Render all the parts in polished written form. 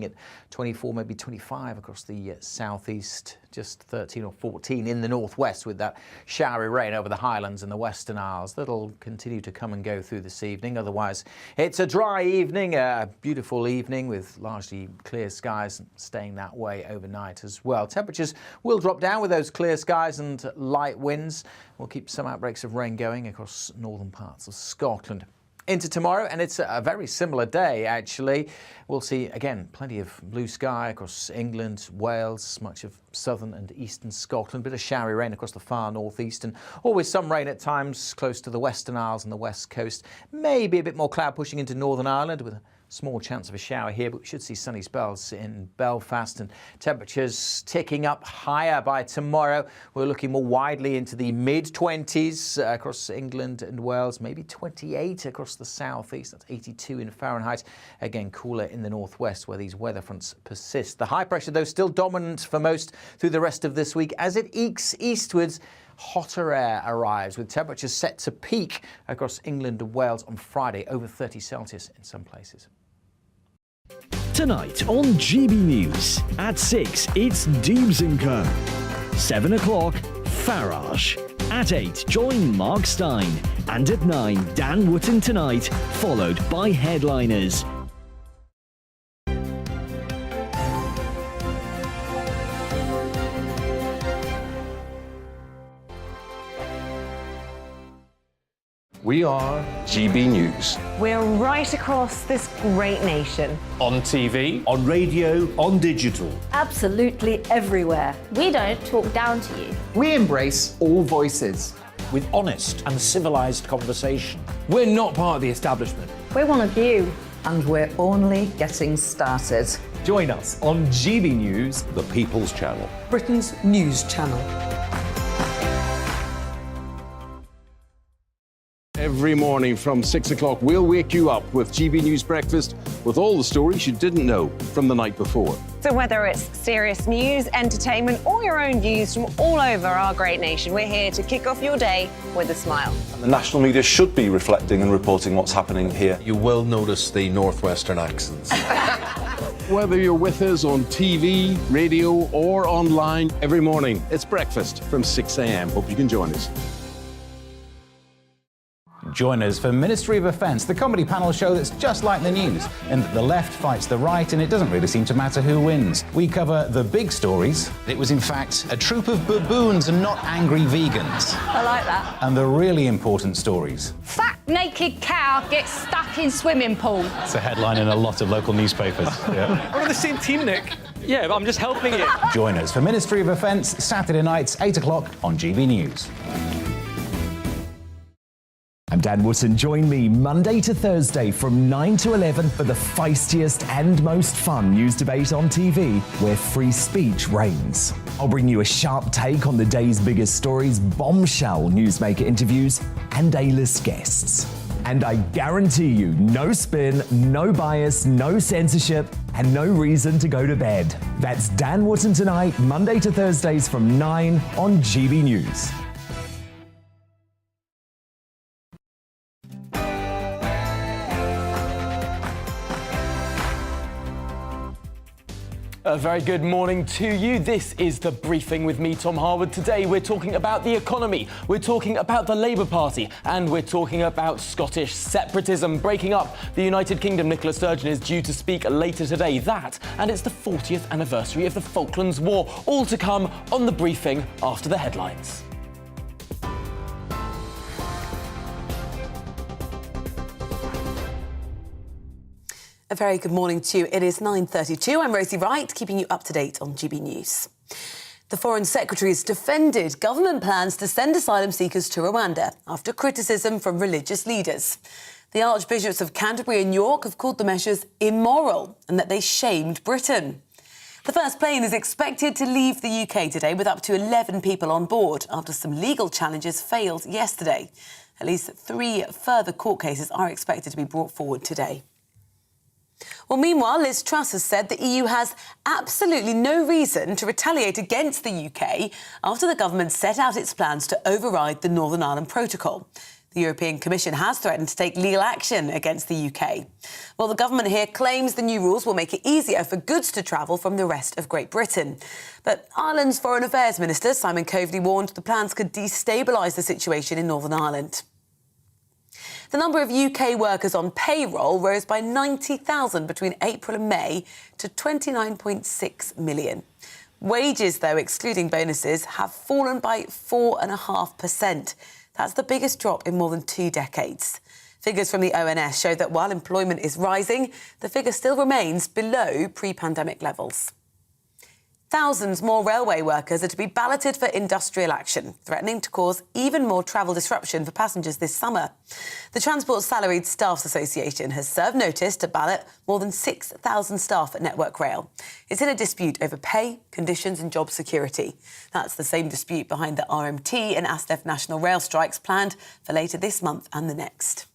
At 24, maybe 25 across the southeast, just 13 or 14 in the northwest, with that showery rain over the Highlands and the Western Isles. That'll continue to come and go through this evening. Otherwise, it's a dry evening, a beautiful evening with largely clear skies, staying that way overnight as well. Temperatures will drop down with those clear skies and light winds. We'll keep some outbreaks of rain going across northern parts of Scotland. Into tomorrow, and it's a very similar day actually. We'll see again plenty of blue sky across England, Wales, much of southern and eastern Scotland, bit of showery rain across the far northeast, and always some rain at times close to the Western Isles and the west coast. Maybe a bit more cloud pushing into Northern Ireland with a small chance of a shower here, but we should see sunny spells in Belfast, and temperatures ticking up higher by tomorrow. We're looking more widely into the mid-20s across England and Wales, maybe 28 across the southeast. That's 82 in Fahrenheit. Again, cooler in the northwest where these weather fronts persist. The high pressure, though, still dominant for most through the rest of this week. As it ekes eastwards, hotter air arrives with temperatures set to peak across England and Wales on Friday, over 30 Celsius in some places. Tonight on GB News. At 6, it's Deebs & Co. 7 o'clock, Farage. At 8, join Mark Stein. And at 9, Dan Wootton Tonight, followed by Headliners. We are GB News. We're right across this great nation. On TV, on radio, on digital. Absolutely everywhere. We don't talk down to you. We embrace all voices. With honest and civilised conversation. We're not part of the establishment. We're one of you. And we're only getting started. Join us on GB News, the People's Channel. Britain's news channel. Every morning from 6 o'clock, we'll wake you up with GB News Breakfast with all the stories you didn't know from the night before. So whether it's serious news, entertainment, or your own views from all over our great nation, we're here to kick off your day with a smile. The national media should be reflecting and reporting what's happening here. You will notice the northwestern accents. Whether you're with us on TV, radio, or online, every morning, it's breakfast from 6 a.m. Hope you can join us. Join us for Ministry of Offence, the comedy panel show that's just like the news, in that the left fights the right and it doesn't really seem to matter who wins. We cover the big stories. It was in fact a troop of baboons and not angry vegans. I like that. And the really important stories. Fat naked cow gets stuck in swimming pool. It's a headline in a lot of local newspapers. Yeah. We're on the same team, Nick. Yeah, but I'm just helping you. Join us for Ministry of Offence, Saturday nights, 8 o'clock on GB News. I'm Dan Wootton. Join me Monday to Thursday from 9 to 11 for the feistiest and most fun news debate on TV, where free speech reigns. I'll bring you a sharp take on the day's biggest stories, bombshell newsmaker interviews, and A-list guests. And I guarantee you, no spin, no bias, no censorship, and no reason to go to bed. That's Dan Wootton Tonight, Monday to Thursdays from 9 on GB News. A very good morning to you. This is The Briefing with me, Tom Harwood. Today we're talking about the economy, we're talking about the Labour Party, and we're talking about Scottish separatism breaking up the United Kingdom. Nicola Sturgeon is due to speak later today. That, and it's the 40th anniversary of the Falklands War. All to come on The Briefing after the headlines. A very good morning to you. It is 9:32. I'm Rosie Wright, keeping you up to date on GB News. The Foreign Secretary has defended government plans to send asylum seekers to Rwanda after criticism from religious leaders. The Archbishops of Canterbury and York have called the measures immoral and that they shamed Britain. The first plane is expected to leave the UK today with up to 11 people on board after some legal challenges failed yesterday. At least 3 further court cases are expected to be brought forward today. Well, meanwhile, Liz Truss has said the EU has absolutely no reason to retaliate against the UK after the government set out its plans to override the Northern Ireland Protocol. The European Commission has threatened to take legal action against the UK. Well, the government here claims the new rules will make it easier for goods to travel from the rest of Great Britain. But Ireland's Foreign Affairs Minister, Simon Coveney, warned the plans could destabilise the situation in Northern Ireland. The number of UK workers on payroll rose by 90,000 between April and May to 29.6 million. Wages, though, excluding bonuses, have fallen by 4.5%. That's the biggest drop in more than 2 decades. Figures from the ONS show that while employment is rising, the figure still remains below pre-pandemic levels. Thousands more railway workers are to be balloted for industrial action, threatening to cause even more travel disruption for passengers this summer. The Transport Salaried Staffs Association has served notice to ballot more than 6,000 staff at Network Rail. It's in a dispute over pay, conditions and job security. That's the same dispute behind the RMT and ASTEF national rail strikes planned for later this month and the next.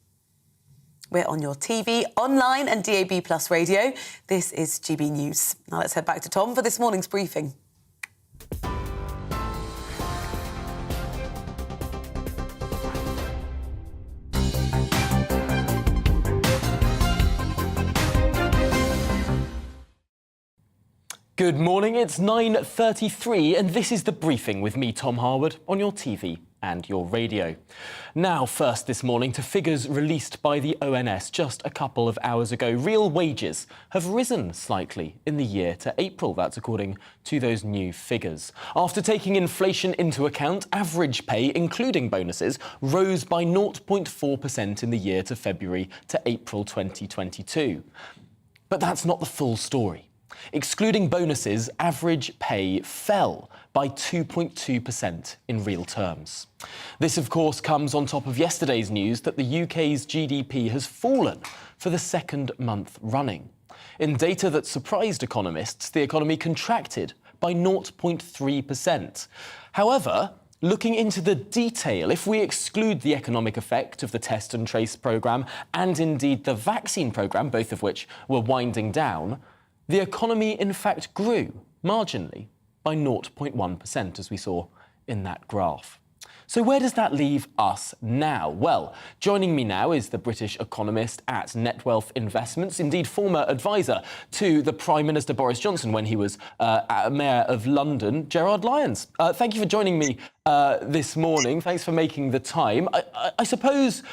We're on your TV, online and DAB+ radio. This is GB News. Now let's head back to Tom for this morning's briefing. Good morning, it's 9:33 and this is The Briefing with me, Tom Harwood, on your TV and your radio. Now, first this morning to figures released by the ONS just a couple of hours ago. Real wages have risen slightly in the year to April. That's according to those new figures. After taking inflation into account, average pay, including bonuses, rose by 0.4% in the year to February to April 2022. But that's not the full story. Excluding bonuses, average pay fell by 2.2% in real terms. This, of course, comes on top of yesterday's news that the UK's GDP has fallen for the second month running. In data that surprised economists, the economy contracted by 0.3%. However, looking into the detail, if we exclude the economic effect of the Test and Trace programme and indeed the vaccine programme, both of which were winding down, the economy, in fact, grew marginally by 0.1%, as we saw in that graph. So where does that leave us now? Well, joining me now is the British economist at Netwealth Investments, indeed former advisor to the Prime Minister Boris Johnson when he was Mayor of London, Gerard Lyons. Thank you for joining me this morning. Thanks for making the time. I suppose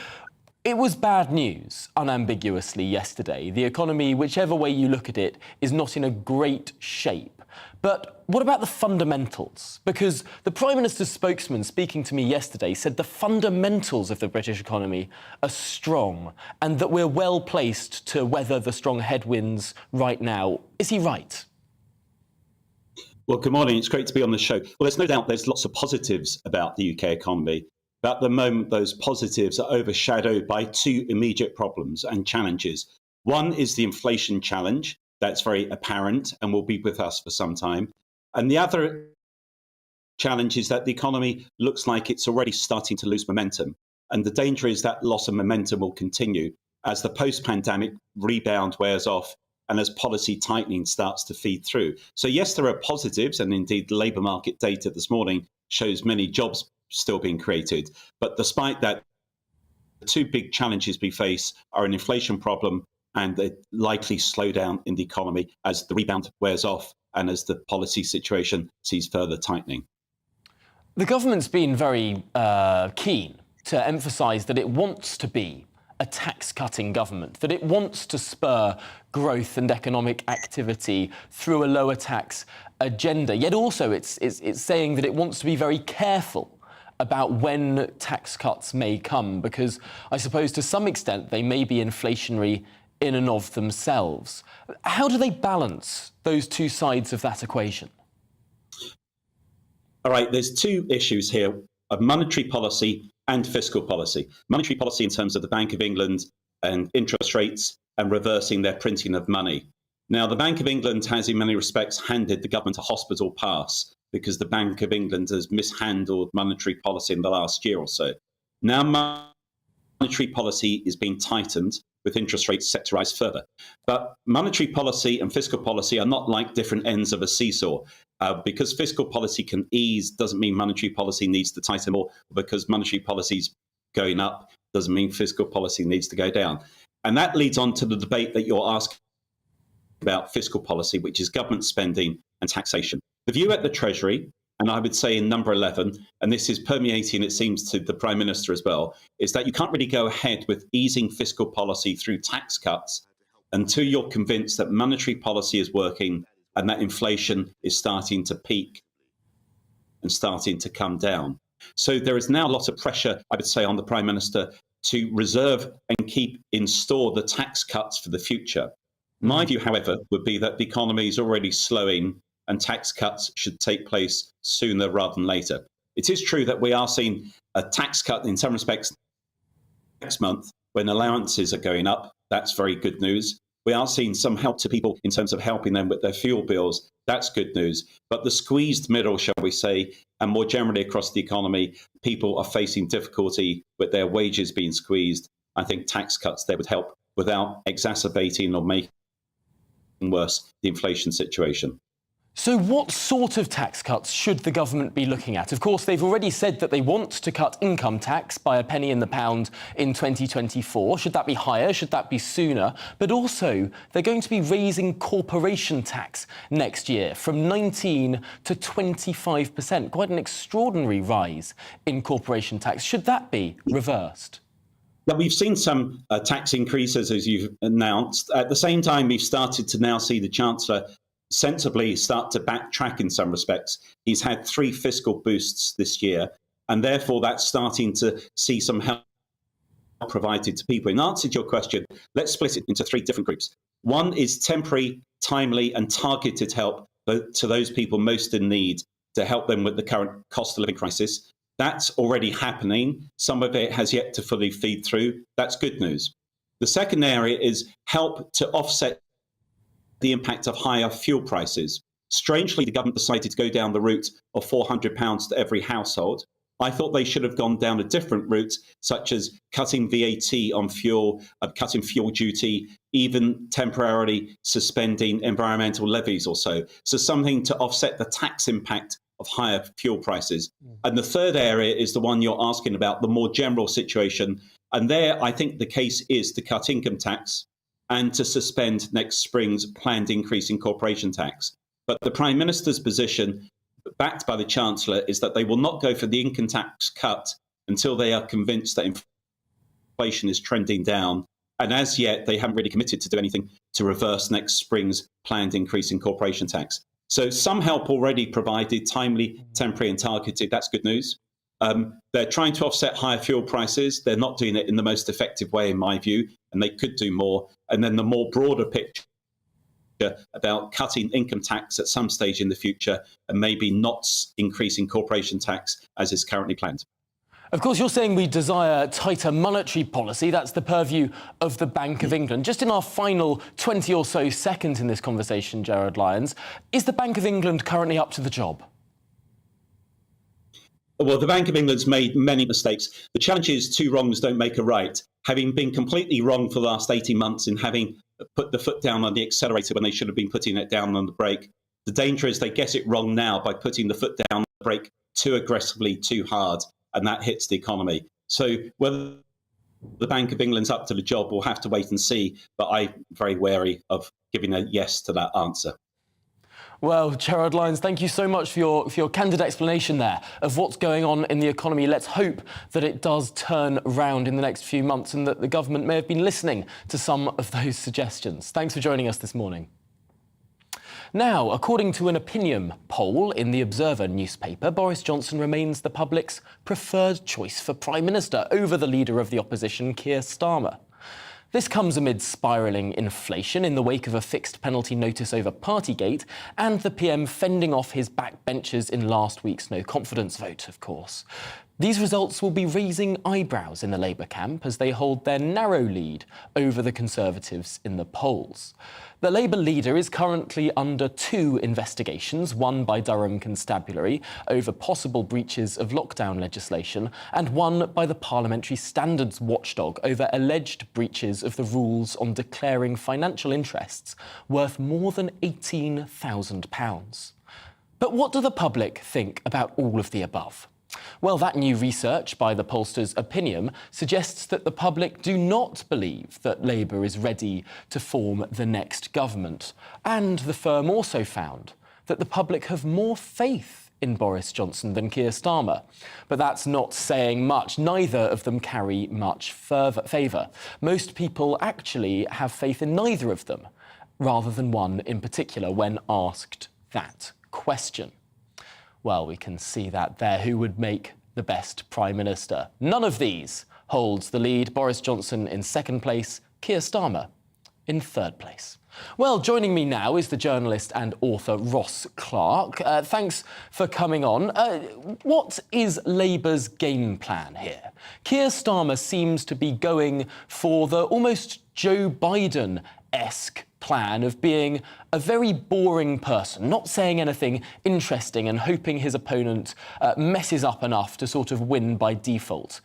it was bad news, unambiguously, yesterday. The economy, whichever way you look at it, is not in a great shape. But what about the fundamentals? Because the Prime Minister's spokesman speaking to me yesterday said the fundamentals of the British economy are strong and that we're well placed to weather the strong headwinds right now. Is he right? Well, good morning. It's great to be on the show. Well, there's no doubt there's lots of positives about the UK economy. But at the moment, those positives are overshadowed by 2 immediate problems and challenges. One is the inflation challenge. That's very apparent and will be with us for some time. And the other challenge is that the economy looks like it's already starting to lose momentum. And the danger is that loss of momentum will continue as the post-pandemic rebound wears off and as policy tightening starts to feed through. So yes, there are positives, and indeed the labour market data this morning shows many jobs still being created. But despite that, the 2 big challenges we face are an inflation problem and a likely slowdown in the economy as the rebound wears off and as the policy situation sees further tightening. The government's been very keen to emphasise that it wants to be a tax-cutting government, that it wants to spur growth and economic activity through a lower tax agenda. Yet also it's saying that it wants to be very careful about when tax cuts may come, because I suppose to some extent they may be inflationary in and of themselves. How do they balance those 2 sides of that equation? All right, there's 2 issues here of monetary policy and fiscal policy. Monetary policy in terms of the Bank of England and interest rates and reversing their printing of money. Now, the Bank of England has in many respects handed the government a hospital pass because the Bank of England has mishandled monetary policy in the last year or so. Now monetary policy is being tightened with interest rates set to rise further. But monetary policy and fiscal policy are not like different ends of a seesaw. Because fiscal policy can ease doesn't mean monetary policy needs to tighten more, because monetary policy is going up doesn't mean fiscal policy needs to go down. And that leads on to the debate that you're asking about fiscal policy, which is government spending and taxation. The view at the Treasury, and I would say in number 11, and this is permeating, it seems, to the Prime Minister as well, is that you can't really go ahead with easing fiscal policy through tax cuts until you're convinced that monetary policy is working and that inflation is starting to peak and starting to come down. So there is now a lot of pressure, I would say, on the Prime Minister to reserve and keep in store the tax cuts for the future. My view, however, would be that the economy is already slowing and tax cuts should take place sooner rather than later. It is true that we are seeing a tax cut in some respects next month when allowances are going up. That's very good news. We are seeing some help to people in terms of helping them with their fuel bills. That's good news. But the squeezed middle, shall we say, and more generally across the economy, people are facing difficulty with their wages being squeezed. I think tax cuts there would help without exacerbating or making worse the inflation situation. So what sort of tax cuts should the government be looking at? Of course, they've already said that they want to cut income tax by a penny in the pound in 2024. Should that be higher? Should that be sooner? But also, they're going to be raising corporation tax next year from 19 to 25%. Quite an extraordinary rise in corporation tax. Should that be reversed? Now, we've seen some tax increases, as you've announced. At the same time, we've started to now see the Chancellor sensibly start to backtrack in some respects. He's had 3 fiscal boosts this year, and therefore that's starting to see some help provided to people. In answer to your question, let's split it into 3 different groups. One is temporary, timely and targeted help to those people most in need to help them with the current cost of living crisis. That's already happening. Some of it has yet to fully feed through. That's good news. The second area is help to offset the impact of higher fuel prices. Strangely, the government decided to go down the route of £400 to every household. I thought they should have gone down a different route, such as cutting VAT on fuel, cutting fuel duty, even temporarily suspending environmental levies or so. So something to offset the tax impact of higher fuel prices. And the third area is the one you're asking about, the more general situation. And there, I think the case is to cut income tax and to suspend next spring's planned increase in corporation tax. But the Prime Minister's position, backed by the Chancellor, is that they will not go for the income tax cut until they are convinced that inflation is trending down. And as yet, they haven't really committed to do anything to reverse next spring's planned increase in corporation tax. So some help already provided, timely, temporary and targeted. That's good news. They're trying to offset higher fuel prices. They're not doing it in the most effective way, in my view, and they could do more. And then the more broader picture about cutting income tax at some stage in the future and maybe not increasing corporation tax as is currently planned. Of course, you're saying we desire tighter monetary policy. That's the purview of the Bank of England. Just in our final 20 or so seconds in this conversation, Gerard Lyons, is the Bank of England currently up to the job? Well, the Bank of England's made many mistakes. The challenge is 2 wrongs don't make a right. Having been completely wrong for the last 18 months in having put the foot down on the accelerator when they should have been putting it down on the brake, the danger is they get it wrong now by putting the foot down on the brake too aggressively, too hard, and that hits the economy. So whether the Bank of England's up to the job, we'll have to wait and see, but I'm very wary of giving a yes to that answer. Well, Gerard Lyons, thank you so much for your candid explanation there of what's going on in the economy. Let's hope that it does turn around in the next few months and that the government may have been listening to some of those suggestions. Thanks for joining us this morning. Now, according to an opinion poll in the Observer newspaper, Boris Johnson remains the public's preferred choice for Prime Minister over the leader of the opposition, Keir Starmer. This comes amid spiralling inflation in the wake of a fixed penalty notice over Partygate and the PM fending off his backbenchers in last week's no-confidence vote, of course. These results will be raising eyebrows in the Labour camp as they hold their narrow lead over the Conservatives in the polls. The Labour leader is currently under 2 investigations, one by Durham Constabulary over possible breaches of lockdown legislation and one by the Parliamentary Standards Watchdog over alleged breaches of the rules on declaring financial interests worth more than £18,000. But what do the public think about all of the above? Well, that new research by the pollsters Opinium suggests that the public do not believe that Labour is ready to form the next government. And the firm also found that the public have more faith in Boris Johnson than Keir Starmer. But that's not saying much. Neither of them carry much favour. Most people actually have faith in neither of them, rather than one in particular, when asked that question. Well, we can see that there. Who would make the best Prime Minister? None of these holds the lead. Boris Johnson in second place, Keir Starmer in third place. Well, joining me now is the journalist and author Ross Clark. Thanks for coming on. What is Labour's game plan here? Keir Starmer seems to be going for the almost Joe Biden-esque plan of being a very boring person, not saying anything interesting and hoping his opponent messes up enough to sort of win by default.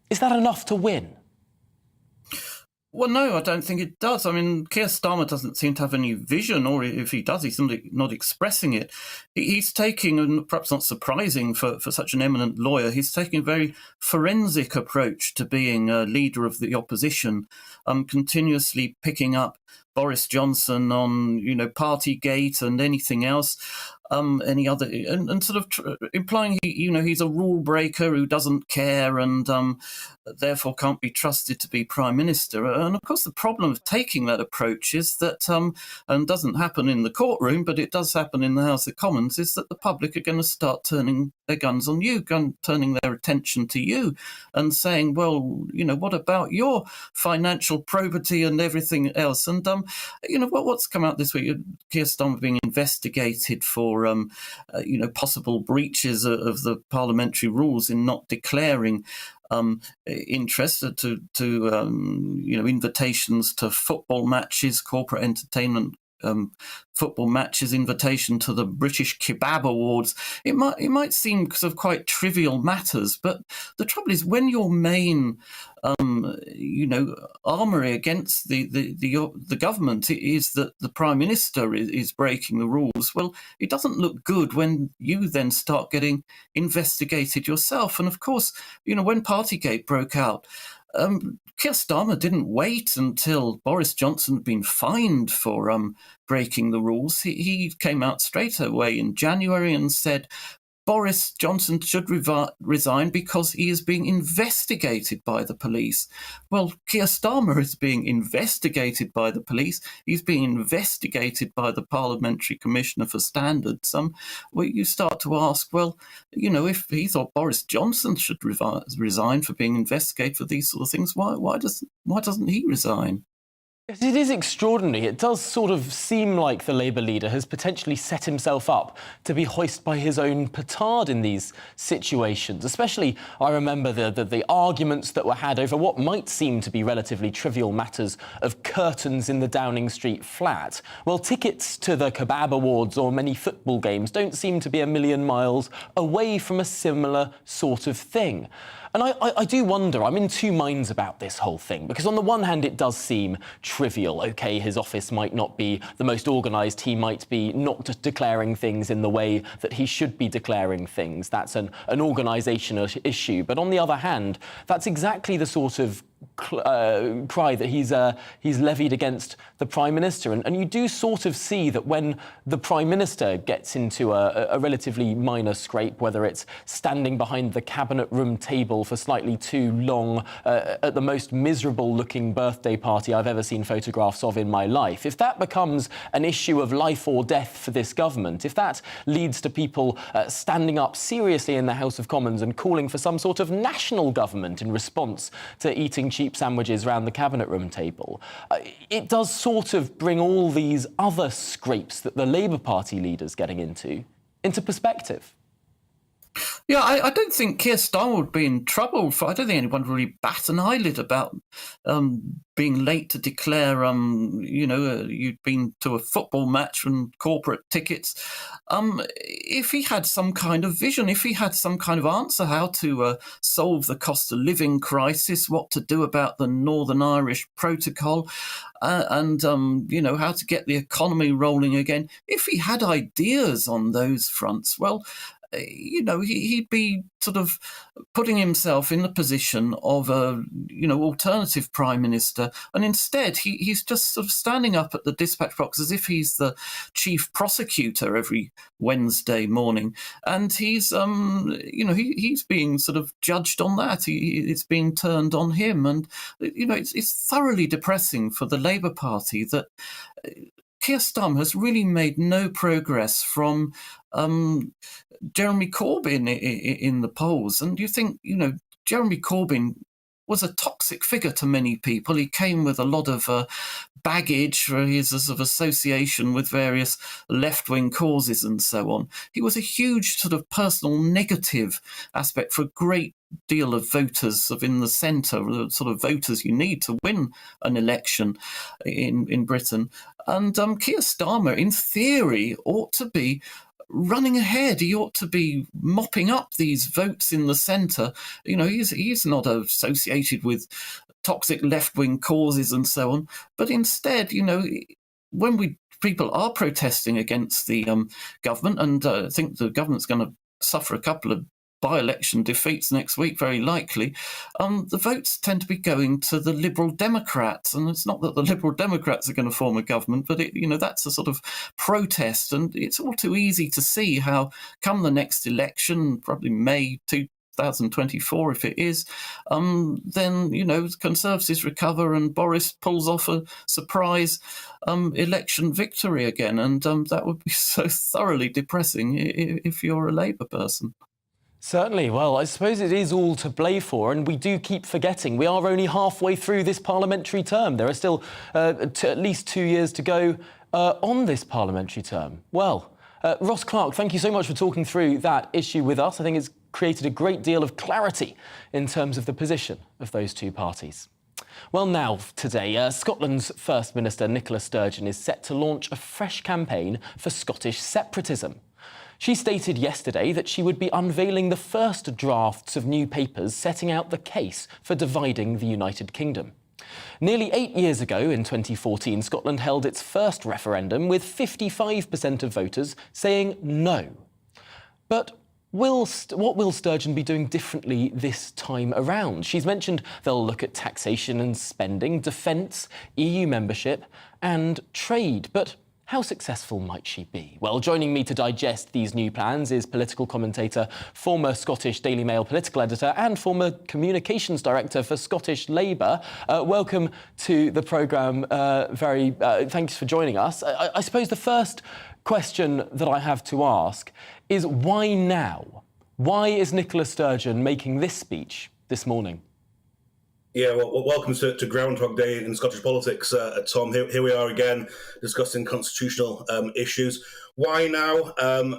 Is that enough to win? Well, no, I don't think it does. I mean, Keir Starmer doesn't seem to have any vision, or if he does, he's not expressing it. He's taking, and perhaps not surprising for such an eminent lawyer, he's taking a very forensic approach to being a leader of the opposition, continuously picking up Boris Johnson on, Partygate and anything else. Any other, and sort of implying he's a rule breaker who doesn't care and therefore can't be trusted to be Prime Minister. And of course, the problem of taking that approach is that, and doesn't happen in the courtroom, but it does happen in the House of Commons, is that the public are going to start turning their guns on you, turning their attention to you and saying, well, what about your financial probity and everything else? And, what's come out this week, Keir Starmer being investigated for possible breaches of the parliamentary rules in not declaring interest to invitations to football matches, corporate entertainment football matches, invitation to the British Kebab Awards. It might seem sort of quite trivial matters, but the trouble is when your main armoury against the government is that the Prime Minister is breaking the rules. Well, it doesn't look good when you then start getting investigated yourself. And of course, when Partygate broke out, Keir Starmer didn't wait until Boris Johnson had been fined for breaking the rules. He came out straight away in January and said Boris Johnson should resign because he is being investigated by the police. Well, Keir Starmer is being investigated by the police. He's being investigated by the Parliamentary Commissioner for Standards. You start to ask, well, if he thought Boris Johnson should resign for being investigated for these sort of things, why doesn't he resign? Yes, it is extraordinary. It does sort of seem like the Labour leader has potentially set himself up to be hoisted by his own petard in these situations. Especially, I remember the arguments that were had over what might seem to be relatively trivial matters of curtains in the Downing Street flat. Well, tickets to the Kebab Awards or many football games don't seem to be a million miles away from a similar sort of thing. And I do wonder, I'm in two minds about this whole thing, because on the one hand, it does seem trivial. OK, his office might not be the most organised. He might be not declaring things in the way that he should be declaring things. That's an organisational issue. But on the other hand, that's exactly the sort of cry that he's levied against the Prime Minister. And you do sort of see that when the Prime Minister gets into a relatively minor scrape, whether it's standing behind the cabinet room table for slightly too long at the most miserable-looking birthday party I've ever seen photographs of in my life, if that becomes an issue of life or death for this government, if that leads to people standing up seriously in the House of Commons and calling for some sort of national government in response to eating cheap sandwiches around the cabinet room table, it does sort of bring all these other scrapes that the Labour Party leader's getting into perspective. Yeah, I don't think Keir Starmer would be in trouble. I don't think anyone would really bat an eyelid about being late to declare, you'd been to a football match and corporate tickets. If he had some kind of vision, if he had some kind of answer how to solve the cost of living crisis, what to do about the Northern Irish Protocol, and how to get the economy rolling again, if he had ideas on those fronts, well, he'd be sort of putting himself in the position of a, alternative prime minister. And instead, he's just sort of standing up at the dispatch box as if he's the chief prosecutor every Wednesday morning. And he's, he's being sort of judged on that. It's being turned on him. And, it's thoroughly depressing for the Labour Party that Keir Starmer has really made no progress from Jeremy Corbyn in the polls. And you think, Jeremy Corbyn was a toxic figure to many people. He came with a lot of baggage for his sort of association with various left-wing causes and so on. He was a huge sort of personal negative aspect for a great deal of voters in the centre, the sort of voters you need to win an election in Britain. And Keir Starmer, in theory, ought to be running ahead. He ought to be mopping up these votes in the centre. He's not associated with toxic left-wing causes and so on. But instead, when people are protesting against the government, and I think the government's going to suffer a couple of by-election defeats next week, very likely, the votes tend to be going to the Liberal Democrats. And it's not that the Liberal Democrats are going to form a government, but that's a sort of protest. And it's all too easy to see how, come the next election, probably May 2024 if it is, then, Conservatives recover and Boris pulls off a surprise election victory again. And that would be so thoroughly depressing if you're a Labour person. Certainly. Well, I suppose it is all to play for, and we do keep forgetting we are only halfway through this parliamentary term. There are still at least 2 years to go on this parliamentary term. Well, Ross Clark, thank you so much for talking through that issue with us. I think it's created a great deal of clarity in terms of the position of those two parties. Well, now, today, Scotland's First Minister Nicola Sturgeon is set to launch a fresh campaign for Scottish separatism. She stated yesterday that she would be unveiling the first drafts of new papers setting out the case for dividing the United Kingdom. Nearly 8 years ago, in 2014, Scotland held its first referendum with 55% of voters saying no. But what will Sturgeon be doing differently this time around? She's mentioned they'll look at taxation and spending, defence, EU membership and trade. But how successful might she be? Well, joining me to digest these new plans is political commentator, former Scottish Daily Mail political editor and former communications director for Scottish Labour. Welcome to the programme. Thanks for joining us. I suppose the first question that I have to ask is why now? Why is Nicola Sturgeon making this speech this morning? Yeah, well, welcome to Groundhog Day in Scottish politics, Tom. Here we are again discussing constitutional issues. Why now?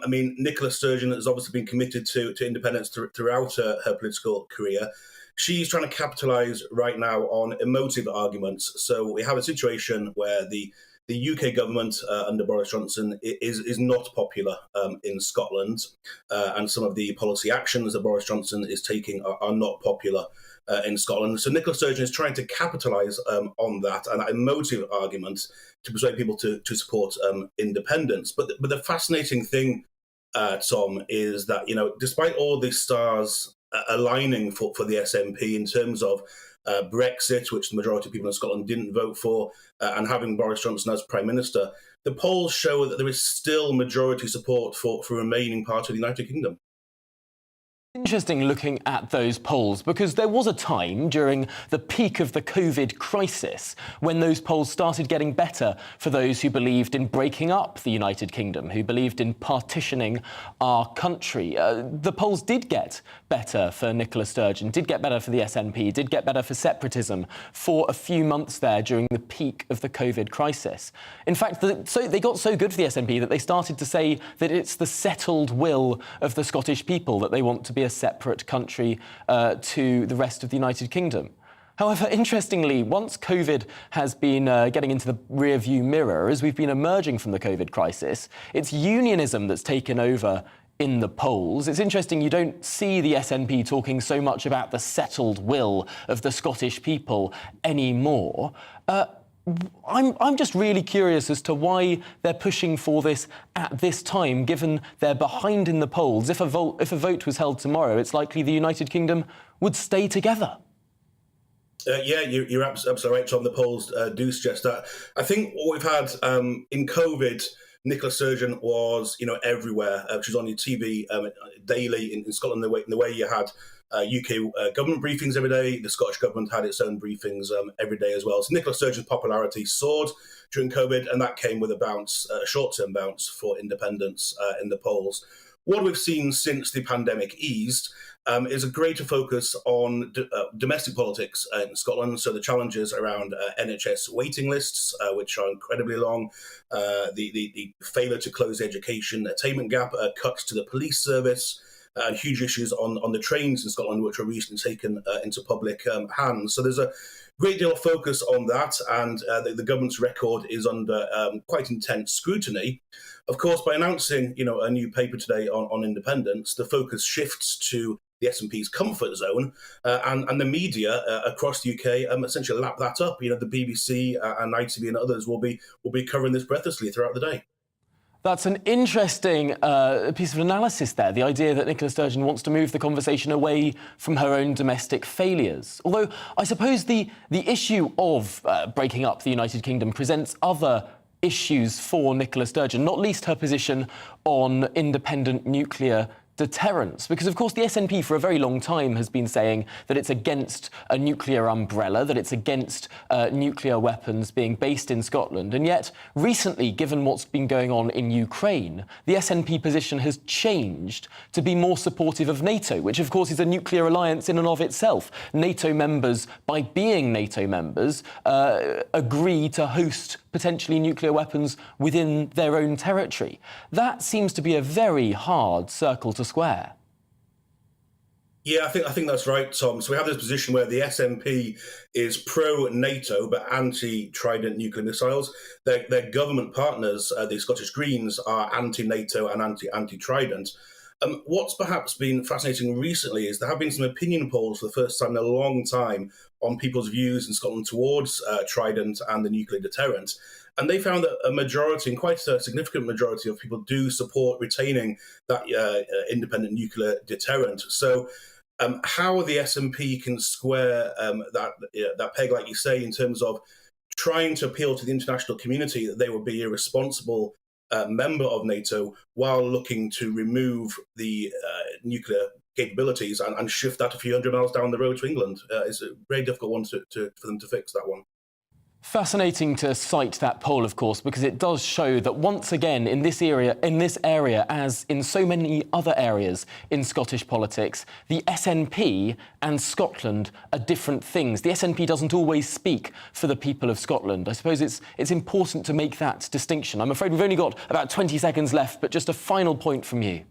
Nicola Sturgeon has obviously been committed to independence throughout her political career. She's trying to capitalise right now on emotive arguments. So we have a situation where the UK government under Boris Johnson is not popular in Scotland, and some of the policy actions that Boris Johnson is taking are not popular in Scotland. So Nicola Sturgeon is trying to capitalise on that and that emotive argument to persuade people to support independence. But the fascinating thing, Tom, is that, despite all these stars aligning for the SNP in terms of Brexit, which the majority of people in Scotland didn't vote for, and having Boris Johnson as Prime Minister, the polls show that there is still majority support for remaining part of the United Kingdom. Interesting looking at those polls, because there was a time during the peak of the COVID crisis when those polls started getting better for those who believed in breaking up the United Kingdom, who believed in partitioning our country. The polls did get better for Nicola Sturgeon, did get better for the SNP, did get better for separatism for a few months there during the peak of the COVID crisis. In fact, they got so good for the SNP that they started to say that it's the settled will of the Scottish people that they want to be a separate country to the rest of the United Kingdom. However, interestingly, once COVID has been getting into the rear-view mirror, as we've been emerging from the COVID crisis, it's unionism that's taken over in the polls. It's interesting you don't see the SNP talking so much about the settled will of the Scottish people anymore. I'm just really curious as to why they're pushing for this at this time, given they're behind in the polls. If a vote was held tomorrow, it's likely the United Kingdom would stay together. Yeah, you're absolutely right, Tom. The polls do suggest that. I think what we've had in COVID, Nicola Sturgeon was, everywhere. She was on your TV daily in Scotland. In the way you had UK government briefings every day, the Scottish government had its own briefings every day as well. So Nicola Sturgeon's popularity soared during COVID, and that came with a bounce, a short-term bounce for independence in the polls. What we've seen since the pandemic eased is a greater focus on domestic politics in Scotland. So the challenges around NHS waiting lists, which are incredibly long, the failure to close the education attainment gap, cuts to the police service, and huge issues on the trains in Scotland, which were recently taken into public hands. So there's a great deal of focus on that, and the government's record is under quite intense scrutiny. Of course, by announcing a new paper today on independence, the focus shifts to the SNP's comfort zone, and the media across the UK essentially lap that up. The BBC and ITV and others will be covering this breathlessly throughout the day. That's an interesting piece of analysis there, the idea that Nicola Sturgeon wants to move the conversation away from her own domestic failures. Although I suppose the issue of breaking up the United Kingdom presents other issues for Nicola Sturgeon, not least her position on independent nuclear deterrence, because of course the SNP for a very long time has been saying that it's against a nuclear umbrella, that it's against nuclear weapons being based in Scotland, and yet recently, given what's been going on in Ukraine, the SNP position has changed to be more supportive of NATO, which of course is a nuclear alliance in and of itself. NATO members, by being NATO members, agree to host potentially nuclear weapons within their own territory. That seems to be a very hard circle to square. Yeah, I think that's right, Tom. So we have this position where the SNP is pro-NATO but anti-Trident nuclear missiles. Their government partners, the Scottish Greens, are anti-NATO and anti-Trident. What's perhaps been fascinating recently is there have been some opinion polls for the first time in a long time on people's views in Scotland towards Trident and the nuclear deterrent. And they found that a majority, and quite a significant majority of people, do support retaining that independent nuclear deterrent. So how the SNP can square that peg, like you say, in terms of trying to appeal to the international community that they would be a responsible member of NATO while looking to remove the nuclear capabilities and shift that a few hundred miles down the road to England. It's a very difficult one for them to fix, that one. Fascinating to cite that poll, of course, because it does show that once again in this area, as in so many other areas in Scottish politics, the SNP and Scotland are different things. The SNP doesn't always speak for the people of Scotland. I suppose it's important to make that distinction. I'm afraid we've only got about 20 seconds left, but just a final point from you.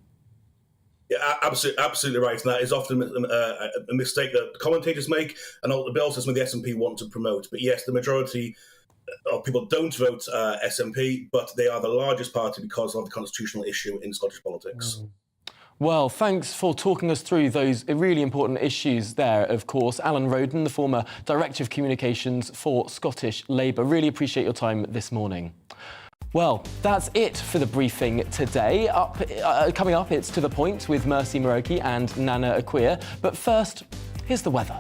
Yeah, absolutely right. And that is often a mistake that commentators make, and also some of the SNP want to promote. But yes, the majority of people don't vote SNP, but they are the largest party because of the constitutional issue in Scottish politics. Well, thanks for talking us through those really important issues there, of course. Alan Roden, the former Director of Communications for Scottish Labour. Really appreciate your time this morning. Well, that's it for the briefing today. Coming up, it's To The Point with Mercy Muroki and Nana Akua. But first, here's the weather.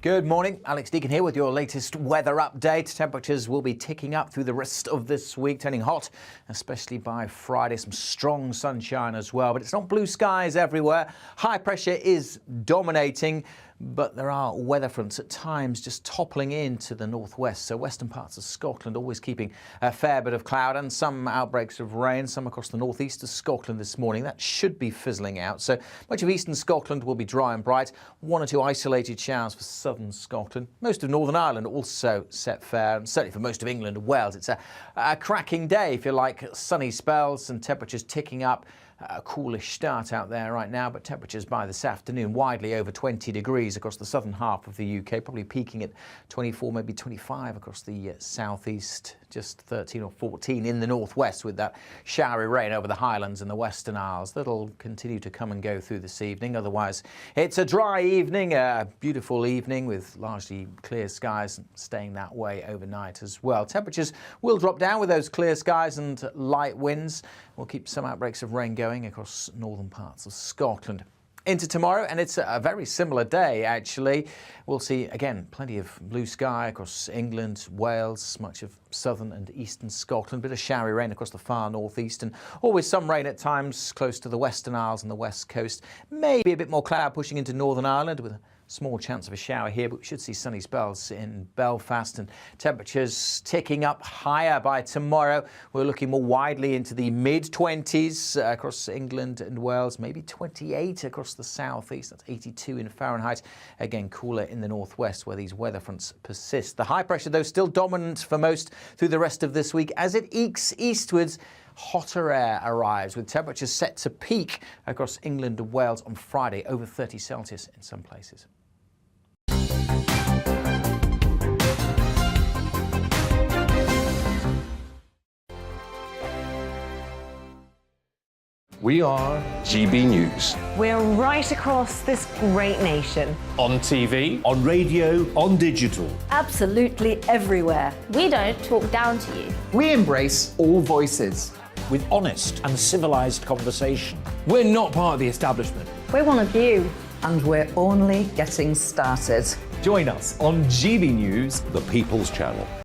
Good morning, Alex Deacon here with your latest weather update. Temperatures will be ticking up through the rest of this week, turning hot, especially by Friday. Some strong sunshine as well, but it's not blue skies everywhere. High pressure is dominating, but there are weather fronts at times just toppling into the northwest. So western parts of Scotland always keeping a fair bit of cloud and some outbreaks of rain, some across the northeast of Scotland this morning. That should be fizzling out. So much of eastern Scotland will be dry and bright. One or two isolated showers for southern Scotland. Most of Northern Ireland also set fair, and certainly for most of England and Wales. It's a cracking day, if you like. Sunny spells and temperatures ticking up. A coolish start out there right now, but temperatures by this afternoon widely over 20 degrees. degrees across the southern half of the UK, probably peaking at 24, maybe 25 across the southeast, just 13 or 14 in the northwest with that showery rain over the Highlands and the Western Isles. That'll continue to come and go through this evening. Otherwise, it's a dry evening, a beautiful evening with largely clear skies staying that way overnight as well. Temperatures will drop down with those clear skies and light winds. We'll keep some outbreaks of rain going across northern parts of Scotland. Into tomorrow, and it's a very similar day actually. We'll see again plenty of blue sky across England, Wales, much of southern and eastern Scotland, bit of showery rain across the far northeast, and always some rain at times close to the Western Isles and the west coast. Maybe a bit more cloud pushing into Northern Ireland with a small chance of a shower here, but we should see sunny spells in Belfast, and temperatures ticking up higher by tomorrow. We're looking more widely into the mid-20s across England and Wales, maybe 28 across the southeast. That's 82 in Fahrenheit. Again, cooler in the northwest where these weather fronts persist. The high pressure, though, still dominant for most through the rest of this week. As it ekes eastwards, hotter air arrives with temperatures set to peak across England and Wales on Friday, over 30 Celsius in some places. We are GB News. We're right across this great nation. On TV, on radio, on digital. Absolutely everywhere. We don't talk down to you. We embrace all voices. With honest and civilised conversation. We're not part of the establishment. We're one of you. And we're only getting started. Join us on GB News, The People's Channel.